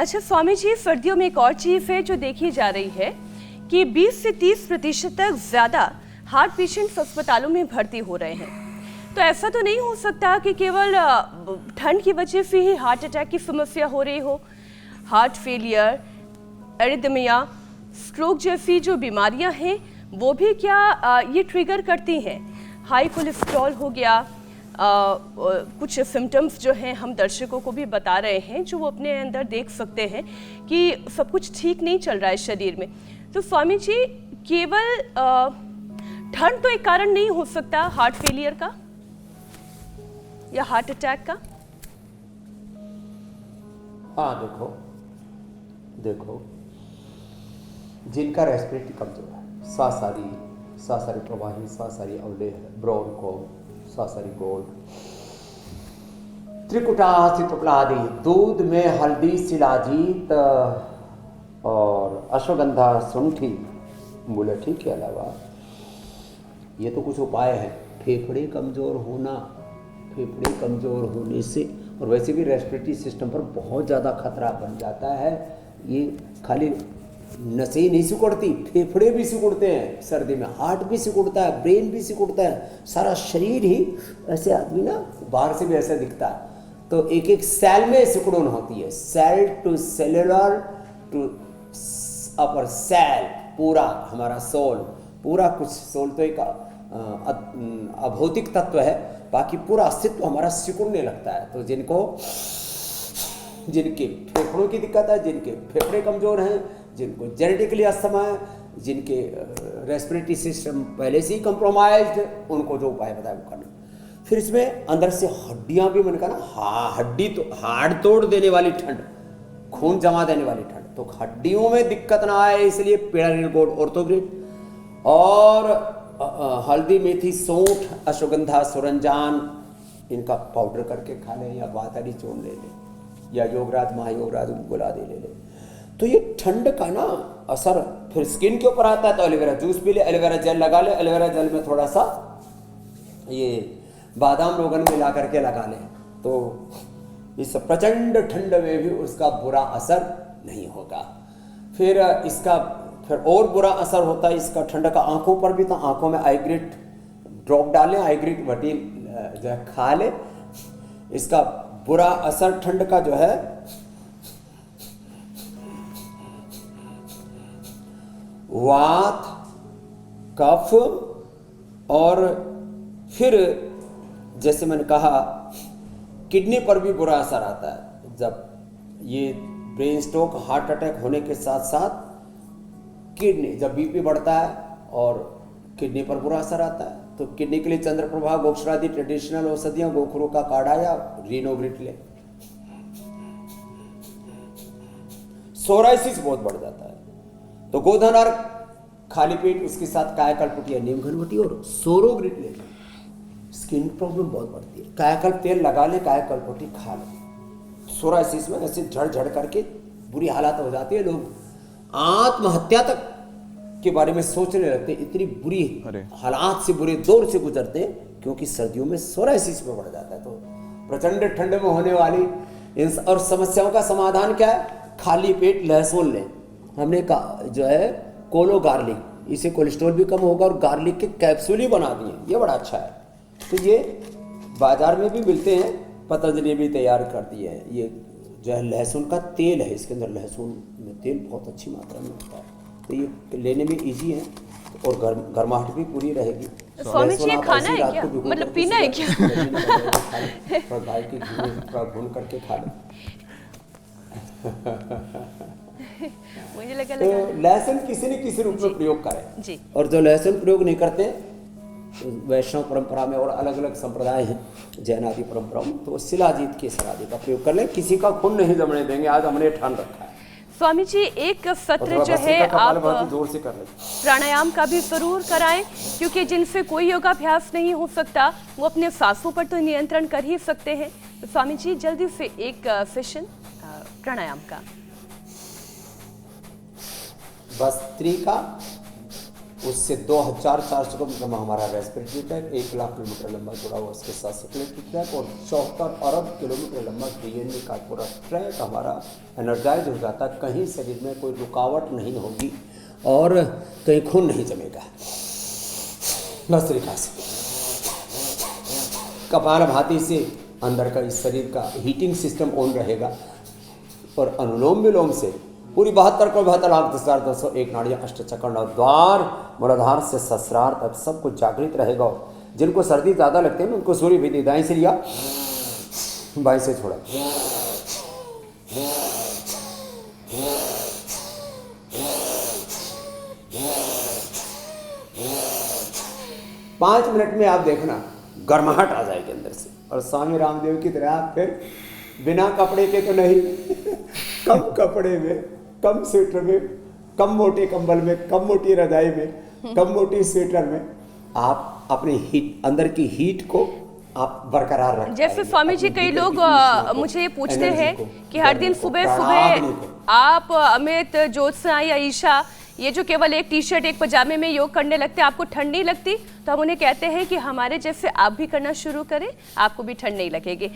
अच्छा स्वामी जी, सर्दियों में एक और चीज़ है जो देखी जा रही है कि 20 से 30% तक ज़्यादा हार्ट पेशेंट्स अस्पतालों में भर्ती हो रहे हैं। तो ऐसा तो नहीं हो सकता कि केवल ठंड की वजह से ही हार्ट अटैक की समस्या हो रही हो। हार्ट फेलियर, एरिथमिया, स्ट्रोक जैसी जो बीमारियां हैं वो भी क्या ये ट्रिगर करती हैं? हाई कोलेस्ट्रॉल हो गया, कुछ सिम्टम्स जो हैं हम दर्शकों को भी बता रहे हैं जो वो अपने अंदर देख सकते हैं कि सब कुछ ठीक नहीं चल रहा है शरीर में। तो स्वामी जी, केवल ठंड तो एक कारण नहीं हो सकता हार्ट फेलियर का या हार्ट अटैक का? हाँ, देखो जिनका रेस्पिरेटरी कमजोर है, सासारी प्रवाही, सासारी अवलेह, ब्रोंको, सासारी गोल्ड, त्रिकुटा, सितुक्लादि, दूध में हल्दी, शिलाजीत और अश्वगंधा, शुंठी, मुलठी के अलावा ये तो कुछ उपाय हैं। फेफड़े कमज़ोर होने से और वैसे भी रेस्पिरेटरी सिस्टम पर बहुत ज़्यादा खतरा बन जाता है। ये खाली नसें नहीं सिकुड़ती, फेफड़े भी सिकुड़ते हैं सर्दी में, हार्ट भी सिकुड़ता है, ब्रेन भी सिकुड़ता है, सारा शरीर ही ऐसे आदमी ना बाहर से भी ऐसा दिखता है। तो एक एक सेल में सिकुड़न होती है, cell to cellular to upper cell, पूरा हमारा सोल, पूरा कुछ सोल तो एक अभौतिक तत्व है, बाकी पूरा अस्तित्व हमारा सिकुड़ने लगता है। तो जिनके फेफड़ों की दिक्कत है, जिनके फेफड़े कमज़ोर हैं, जिनको जेनेटिकली अस्थमा है, जिनके रेस्पिरेटरी सिस्टम पहले से ही कंप्रोमाइज्ड, उनको जो उपाय बताया वो करना। फिर इसमें अंदर से हड्डियां भी, मैंने कहा ना, हड्डी तो हाड़ तोड़ देने वाली ठंड, खून जमा देने वाली ठंड, तो हड्डियों में दिक्कत ना आए इसलिए पेड़ा गोड ऑर्थोग्रिड और हल्दी, मेथी, सौंठ, अश्वगंधा, सुरंजान, इनका पाउडर करके खा लें या वातरी चूर्ण ले लें या योगराज, महायोगराज, गुलादि ले लें। तो ये ठंड का ना असर फिर स्किन के ऊपर आता है, तो एलोवेरा जूस पी ले, एलोवेरा जेल लगा ले, एलोवेरा जेल में थोड़ा सा ये बादाम रोगन मिला करके लगा लें, तो इस प्रचंड ठंड में भी उसका बुरा असर नहीं होगा। फिर इसका और बुरा असर होता है इसका ठंड का आंखों पर भी, तो आंखों में आईग्रिट ड्रॉप डालें, आईग्रिट वटील जो है खा ले। इसका बुरा असर ठंड का जो है वात, कफ, और फिर जैसे मैंने कहा किडनी पर भी बुरा असर आता है। जब ये ब्रेन स्ट्रोक, हार्ट अटैक होने के साथ साथ किडनी, जब बीपी बढ़ता है और किडनी पर बुरा असर आता है, तो किडनी के लिए चंद्रप्रभा, गोक्षरादि ट्रेडिशनल औषधियां, गोखरू का काढ़ा या रीनोग्रिट ले। सोराइसिस बहुत बढ़ जाता है, तो गोधन और खाली पेट, उसके साथ कायाकल्प या नीम घनवटी और सोरोग्रिट ले। स्किन प्रॉब्लम बहुत बढ़ती है, कायाकल्प तेल लगा ले, कायाकल्पटी खा ले। सोराइसिस में ऐसे झड़ करके बुरी हालत हो जाती है, लोग आत्महत्या तक के बारे में सोचने लगते हैं, इतनी बुरी हालात से, बुरे दौर से गुजरते हैं, क्योंकि सर्दियों में सोराइसिस में बढ़ जाता है। तो प्रचंड ठंड में होने वाली इन और समस्याओं का समाधान क्या है? खाली पेट लहसुन लें। हमने कहा जो है कोलो गार्लिक, इससे कोलेस्ट्रॉल भी कम होगा, और गार्लिक के कैप्सूल ही बना दिए, ये बड़ा अच्छा है। तो ये बाजार में भी मिलते हैं, पतंजलि भी तैयार कर दिए हैं। ये जो है लहसुन का तेल है, इसके अंदर लहसुन में तेल बहुत अच्छी मात्रा में होता है, तो ये लेने में इजी है और गर्माहट भी पूरी रहेगी। स्वामी जी, खाना है क्या, मतलब पीना है क्या? गाय की घी में थोड़ा भून करके खा लो। मुझे लगा तो लहसुन किसी न किसी रूप में प्रयोग करें जी। और जो लहसुन प्रयोग नहीं करते, वैष्णव परंपरा में और अलग अलग संप्रदाय हैं, जैन आदि परंपराओं में, तो शिलाजीत के सरादे का प्रयोग कर लें। किसी का खून नहीं जमने देंगे, आज हमने ठान रखा है। स्वामी जी, एक सत्र जो है आप जोर से कर लें, प्राणायाम का भी जरूर कराएं, क्योंकि जिनसे कोई योगाभ्यास नहीं हो सकता वो अपने सांसों पर तो नियंत्रण कर ही सकते हैं। तो स्वामी जी, जल्दी से एक सेशन प्राणायाम का। भस्त्रिका, उससे 2400 किलोमीटर में हमारा रेस्पिरेटरी ट्रैक, 1 लाख किलोमीटर लंबा जुड़ा हुआ उसके साथ सर्कुलेटरी ट्रैक, और 74 अरब किलोमीटर लंबा डीएनए का पूरा ट्रैक हमारा एनर्जाइज हो जाता है। कहीं शरीर में कोई रुकावट नहीं होगी और कहीं खून नहीं जमेगा। बस तरीका से कपालभाति से अंदर का इस शरीर का हीटिंग सिस्टम ऑन रहेगा, और अनुलोम विलोम से पूरी 72,72,10,201 नाड़ियाँ, अष्टचक्र, नवद्वार, मूलाधार से सहस्रार तक सब कुछ जागृत रहेगा। जिनको सर्दी ज़्यादा लगती है ना उनको सूर्य विधि दाएं से लिया, बाएं से छोड़ा, पाँच मिनट में आप देखना गर्माहट आ जाएगी अंदर से। और स्वामी रामदेव की तरह आप फिर बिना कपड़े के तो नहीं, कम कपड़े में, कम स्वेटर में, कम मोटे कंबल में, कम मोटी रजाई में, कम मोटी स्वेटर में आप अपनी हीट, अंदर की हीट को आप बरकरार रखें। जैसे स्वामी जी कई लोग मुझे पूछते हैं कि हर दिन सुबह सुबह आप अमित, ज्योत्सना या ईशा ये जो केवल एक टी शर्ट एक पजामे में योग करने लगते हैं, आपको ठंड नहीं लगती? तो हम उन्हें कहते हैं कि हमारे जैसे आप भी करना शुरू करें, आपको भी ठंड नहीं लगेगी।